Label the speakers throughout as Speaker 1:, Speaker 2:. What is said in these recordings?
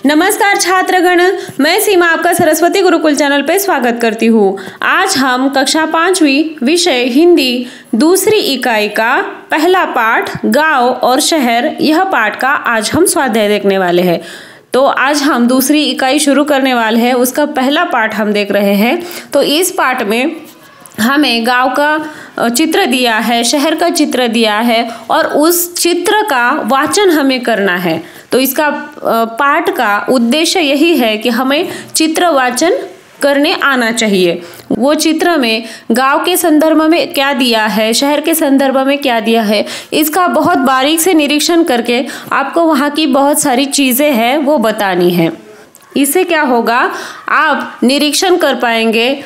Speaker 1: नमस्कार छात्रगण, मैं सीमा आपका सरस्वती गुरुकुल चैनल पे स्वागत करती हूँ। आज हम कक्षा 5वीं विषय हिंदी दूसरी इकाई का पहला पाठ गांव और शहर, यह पाठ का आज हम स्वाध्याय देखने वाले हैं। तो आज हम दूसरी इकाई शुरू करने वाले हैं, उसका पहला पाठ हम देख रहे हैं। तो इस पाठ में हमें गांव का चित्र दिया है, शहर का चित्र दिया है और उस चित्र का वाचन हमें करना है। तो इसका पाठ का उद्देश्य यही है कि हमें चित्र वाचन करने आना चाहिए। वो चित्र में गांव के संदर्भ में क्या दिया है, शहर के संदर्भ में क्या दिया है, इसका बहुत बारीक से निरीक्षण करके आपको वहाँ की बहुत सारी चीज़ें हैं वो बतानी है। इससे क्या होगा, आप निरीक्षण कर पाएंगे,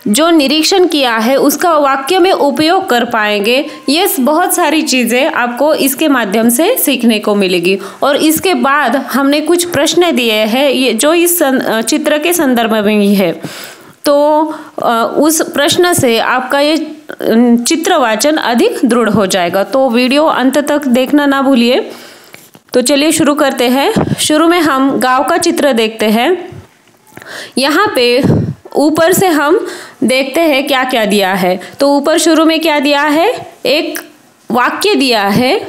Speaker 1: जो निरीक्षण किया है उसका वाक्य में उपयोग कर पाएंगे। ये बहुत सारी चीज़ें आपको इसके माध्यम से सीखने को मिलेगी। और इसके बाद हमने कुछ प्रश्न दिए हैं ये जो इस चित्र के संदर्भ में ही है। तो उस प्रश्न से आपका ये चित्रवाचन अधिक दृढ़ हो जाएगा। तो वीडियो अंत तक देखना ना भूलिए। तो चलिए शुरू करते हैं। शुरू में हम गांव का चित्र देखते हैं। यहाँ पे ऊपर से हम देखते हैं क्या क्या दिया है। तो ऊपर शुरू में क्या दिया है, एक वाक्य दिया है,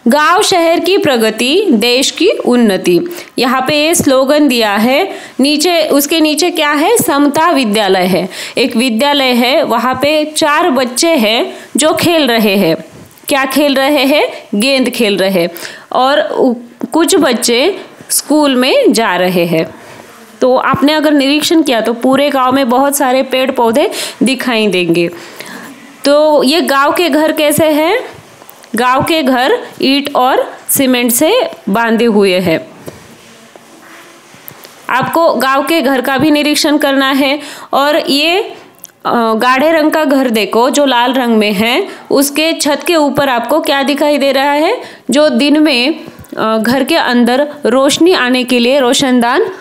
Speaker 1: गांव शहर की प्रगति देश की उन्नति। यहाँ पे ये स्लोगन दिया है। नीचे उसके नीचे क्या है, समता विद्यालय है, एक विद्यालय है। वहाँ पे 4 बच्चे हैं जो खेल रहे हैं। क्या खेल रहे हैं, गेंद खेल रहे हैं। और कुछ बच्चे स्कूल में जा रहे हैं। तो आपने अगर निरीक्षण किया तो पूरे गांव में बहुत सारे पेड़ पौधे दिखाई देंगे। तो ये गांव के घर कैसे हैं, गांव के घर ईंट और सीमेंट से बांधे हुए हैं। आपको गांव के घर का भी निरीक्षण करना है। और ये गाढ़े रंग का घर देखो जो लाल रंग में है, उसके छत के ऊपर आपको क्या दिखाई दे रहा है, जो दिन में घर के अंदर रोशनी आने के लिए रोशनदान।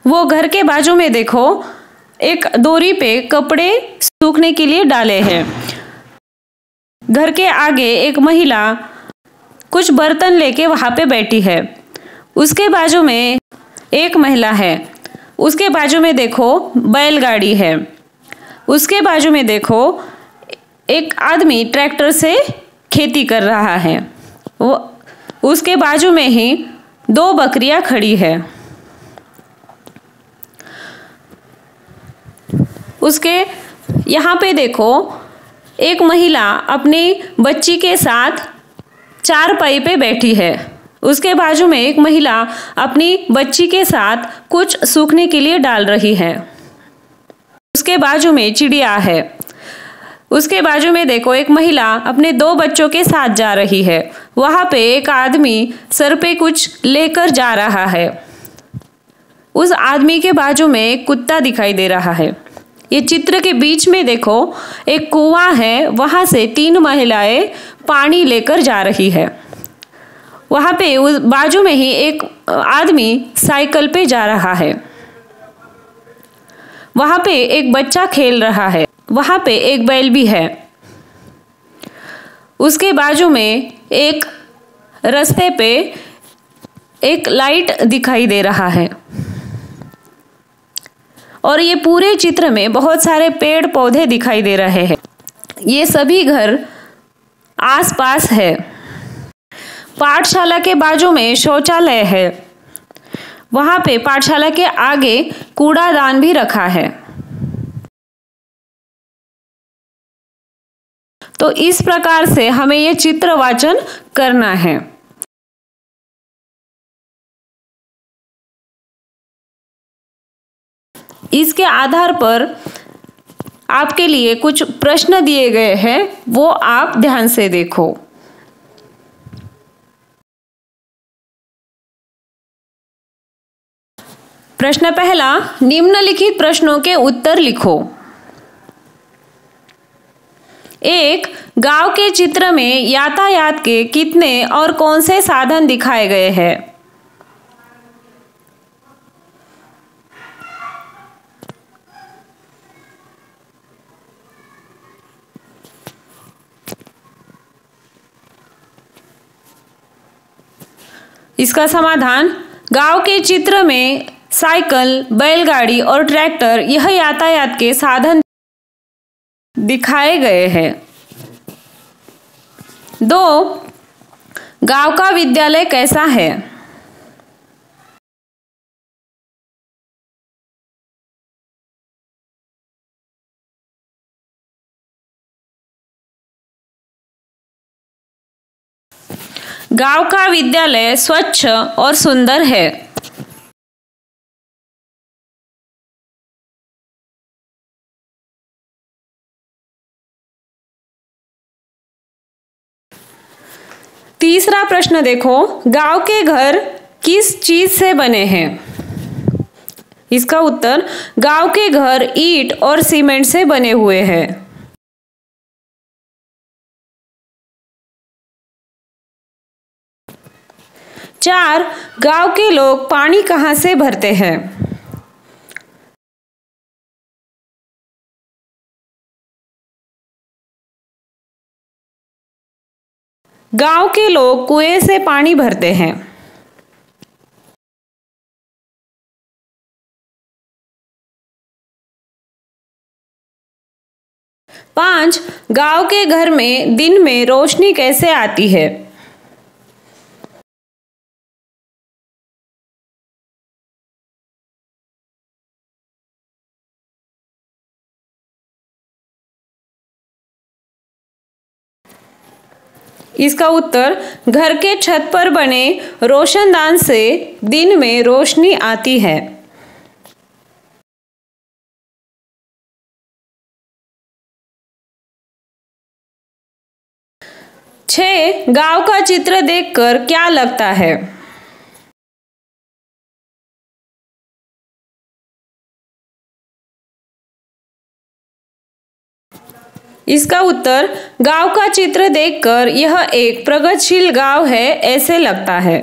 Speaker 1: वो घर के बाजू में देखो एक डोरी पे कपड़े सूखने के लिए डाले हैं। घर के आगे एक महिला कुछ बर्तन लेके वहां पे बैठी है। उसके बाजू में एक महिला है। उसके बाजू में देखो बैलगाड़ी है। उसके बाजू में देखो एक आदमी ट्रैक्टर से खेती कर रहा है। वो उसके बाजू में ही 2 बकरियां खड़ी है। उसके यहाँ पे देखो एक महिला अपनी बच्ची के साथ 4पाई पे बैठी है। उसके बाजू में एक महिला अपनी बच्ची के साथ कुछ सूखने के लिए डाल रही है। उसके बाजू में चिड़िया है। उसके बाजू में देखो एक महिला अपने 2 बच्चों के साथ जा रही है। वहाँ पे एक आदमी सर पे कुछ लेकर जा रहा है। उस आदमी के बाजू में एक कुत्ता दिखाई दे रहा है। ये चित्र के बीच में देखो एक कुआं है, वहां से 3 महिलाएं पानी लेकर जा रही है। वहां पे उस बाजू में ही एक आदमी साइकिल पे जा रहा है। वहां पे एक बच्चा खेल रहा है। वहां पे एक बैल भी है। उसके बाजू में एक रास्ते पे एक लाइट दिखाई दे रहा है। और ये पूरे चित्र में बहुत सारे पेड़ पौधे दिखाई दे रहे हैं। ये सभी घर आसपास है। पाठशाला के बाजू में शौचालय है। वहां पे पाठशाला के आगे कूड़ादान भी रखा है। तो इस प्रकार से हमें ये चित्र वाचन करना है। इसके आधार पर आपके लिए कुछ प्रश्न दिए गए हैं, वो आप ध्यान से देखो। प्रश्न पहला, निम्नलिखित प्रश्नों के उत्तर लिखो। 1. गांव के चित्र में यातायात के कितने और कौन से साधन दिखाए गए हैं? इसका समाधान, गांव के चित्र में साइकिल, बैलगाड़ी और ट्रैक्टर यह यातायात के साधन दिखाए गए हैं। 2. गांव का विद्यालय कैसा है? गांव का विद्यालय स्वच्छ और सुंदर है। तीसरा प्रश्न देखो, गांव के घर किस चीज से बने हैं? इसका उत्तर, गांव के घर ईंट और सीमेंट से बने हुए हैं। 4. गांव के लोग पानी कहां से भरते हैं? गांव के लोग कुएं से पानी भरते हैं। 5. गांव के घर में दिन में रोशनी कैसे आती है? इसका उत्तर, घर के छत पर बने रोशनदान से दिन में रोशनी आती है। 6. गांव का चित्र देखकर क्या लगता है? इसका उत्तर, गांव का चित्र देखकर यह एक प्रगतिशील गांव है ऐसे लगता है।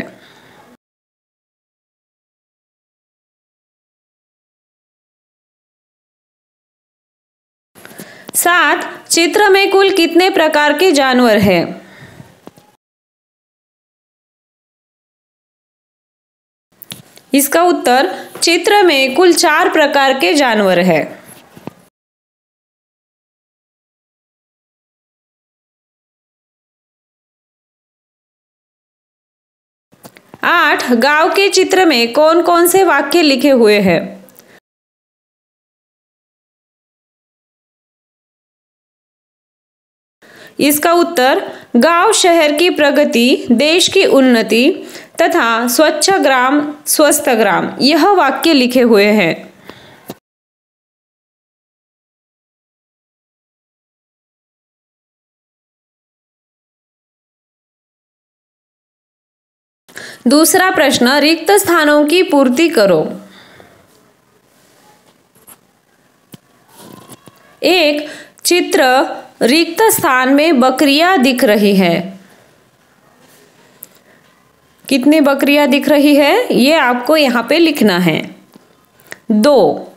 Speaker 1: 7. चित्र में कुल कितने प्रकार के जानवर हैं? इसका उत्तर, चित्र में कुल 4 प्रकार के जानवर हैं। 8. गांव के चित्र में कौन कौन से वाक्य लिखे हुए हैं? इसका उत्तर, गांव शहर की प्रगति, देश की उन्नति तथा स्वच्छ ग्राम स्वस्थ ग्राम, यह वाक्य लिखे हुए हैं। दूसरा प्रश्न, रिक्त स्थानों की पूर्ति करो। 1. चित्र, रिक्त स्थान में बकरियां दिख रही है। कितनी बकरियां दिख रही है ये आपको यहाँ पे लिखना है। 2.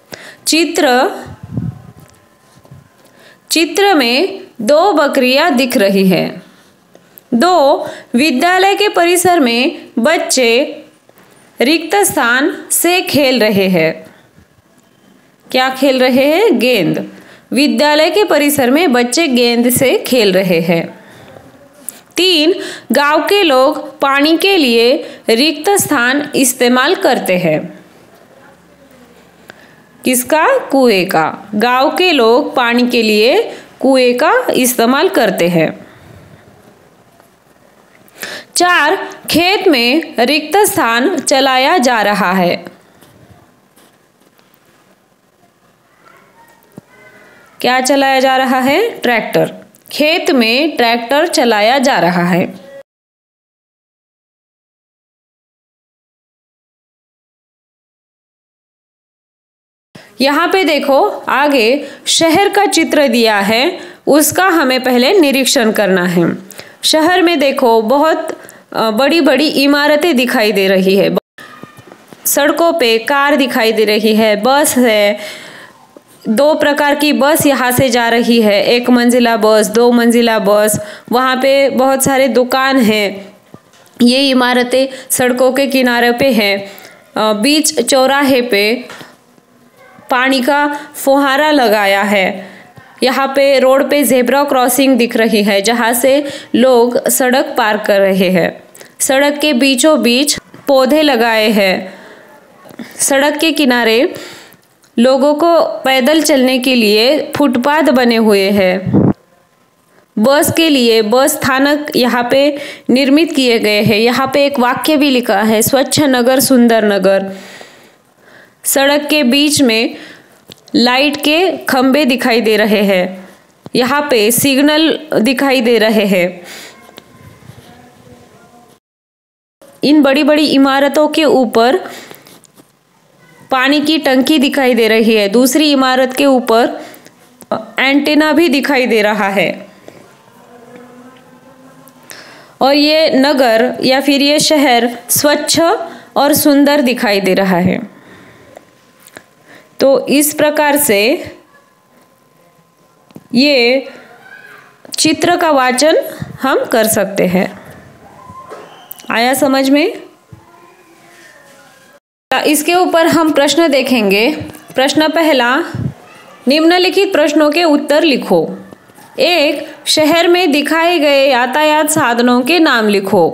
Speaker 1: चित्र में 2 बकरियां दिख रही है। 2. विद्यालय के परिसर में बच्चे रिक्त स्थान से खेल रहे हैं। क्या खेल रहे हैं? गेंद। विद्यालय के परिसर में बच्चे गेंद से खेल रहे हैं। 3. गांव के लोग पानी के लिए रिक्त स्थान इस्तेमाल करते हैं। किसका? कुएं का। गांव के लोग पानी के लिए कुएं का इस्तेमाल करते हैं। 4. खेत में रिक्त स्थान चलाया जा रहा है। क्या चलाया जा रहा है? ट्रैक्टर। खेत में ट्रैक्टर चलाया जा रहा है। यहाँ पे देखो, आगे शहर का चित्र दिया है, उसका हमें पहले निरीक्षण करना है। शहर में देखो, बहुत बड़ी बड़ी इमारतें दिखाई दे रही है। सड़कों पे कार दिखाई दे रही है, बस है। 2 प्रकार की बस यहाँ से जा रही है, 1 मंजिला बस, 2 मंजिला बस। वहाँ पे बहुत सारे दुकान हैं। ये इमारतें सड़कों के किनारे पे हैं। बीच चौराहे पे पानी का फुहारा लगाया है। यहाँ पे रोड पे ज़ेब्रा क्रॉसिंग दिख रही है, जहाँ से लोग सड़क पार कर रहे हैं। सड़क के बीचों बीच पौधे लगाए हैं। सड़क के किनारे लोगों को पैदल चलने के लिए फुटपाथ बने हुए हैं। बस के लिए बस स्थानक यहाँ पे निर्मित किए गए हैं। यहाँ पे एक वाक्य भी लिखा है, स्वच्छ नगर सुंदर नगर। सड़क के बीच में लाइट के खंभे दिखाई दे रहे हैं। यहाँ पे सिग्नल दिखाई दे रहे हैं। इन बड़ी बड़ी इमारतों के ऊपर पानी की टंकी दिखाई दे रही है। दूसरी इमारत के ऊपर एंटीना भी दिखाई दे रहा है। और ये नगर या फिर ये शहर स्वच्छ और सुंदर दिखाई दे रहा है। तो इस प्रकार से ये चित्र का वाचन हम कर सकते हैं। आया समझ में? इसके ऊपर हम प्रश्न देखेंगे। प्रश्न पहला, निम्नलिखित प्रश्नों के उत्तर लिखो। 1. शहर में दिखाए गए यातायात साधनों के नाम लिखो।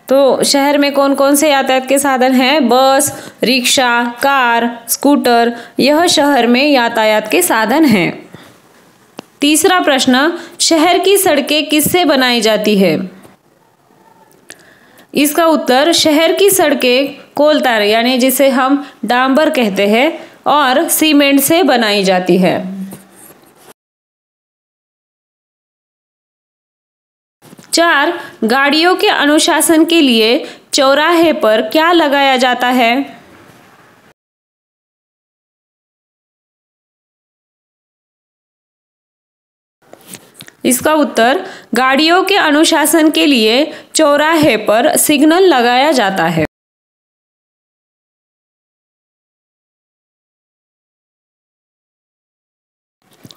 Speaker 1: तो शहर में कौन कौन से यातायात के साधन हैं? बस, रिक्शा, कार, स्कूटर, यह शहर में यातायात के साधन हैं। तीसरा प्रश्न, शहर की सड़कें किससे बनाई जाती है? इसका उत्तर, शहर की सड़कें कोलतार यानी जिसे हम डांबर कहते हैं और सीमेंट से बनाई जाती है। 4. गाड़ियों के अनुशासन के लिए चौराहे पर क्या लगाया जाता है? इसका उत्तर, गाड़ियों के अनुशासन के लिए चौराहे पर सिग्नल लगाया जाता है।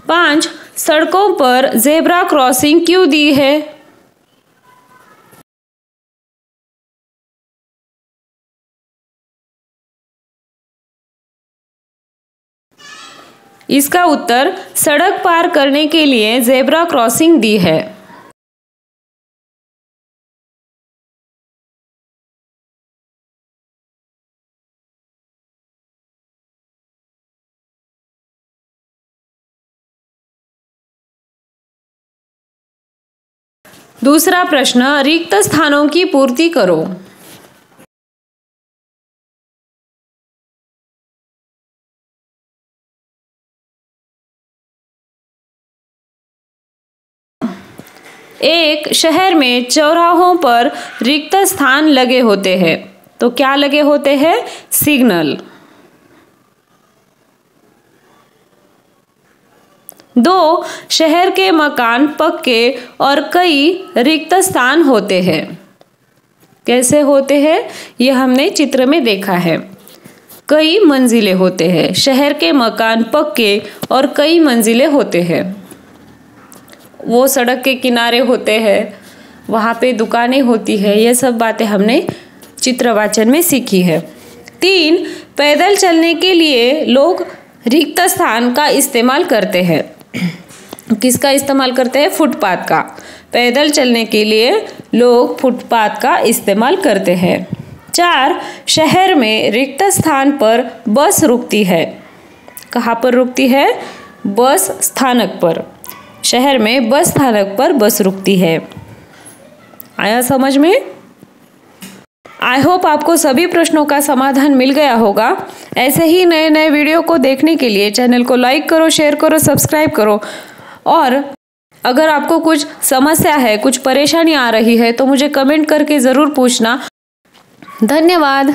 Speaker 1: 5. सड़कों पर ज़ेब्रा क्रॉसिंग क्यों दी है? इसका उत्तर, सड़क पार करने के लिए ज़ेब्रा क्रॉसिंग दी है। दूसरा प्रश्न, रिक्त स्थानों की पूर्ति करो। एक शहर में चौराहों पर रिक्त स्थान लगे होते हैं। तो क्या लगे होते हैं? सिग्नल। 2. शहर के मकान पक्के और कई रिक्त स्थान होते हैं। कैसे होते हैं? यह हमने चित्र में देखा है। कई मंजिलें होते हैं। शहर के मकान पक्के और कई मंजिलें होते हैं। वो सड़क के किनारे होते हैं, वहाँ पे दुकानें होती है। ये सब बातें हमने चित्रवाचन में सीखी है। 3. पैदल चलने के लिए लोग रिक्त स्थान का इस्तेमाल करते हैं। किसका इस्तेमाल करते हैं? फुटपाथ का। पैदल चलने के लिए लोग फुटपाथ का इस्तेमाल करते हैं। 4. शहर में रिक्त स्थान पर बस रुकती है। कहाँ पर रुकती है? बस स्थानक पर। शहर में बस स्थानक पर बस रुकती है। आया समझ में? आई होप आपको सभी प्रश्नों का समाधान मिल गया होगा। ऐसे ही नए नए वीडियो को देखने के लिए चैनल को लाइक करो, शेयर करो, सब्सक्राइब करो। और अगर आपको कुछ समस्या है, कुछ परेशानी आ रही है तो मुझे कमेंट करके ज़रूर पूछना। धन्यवाद।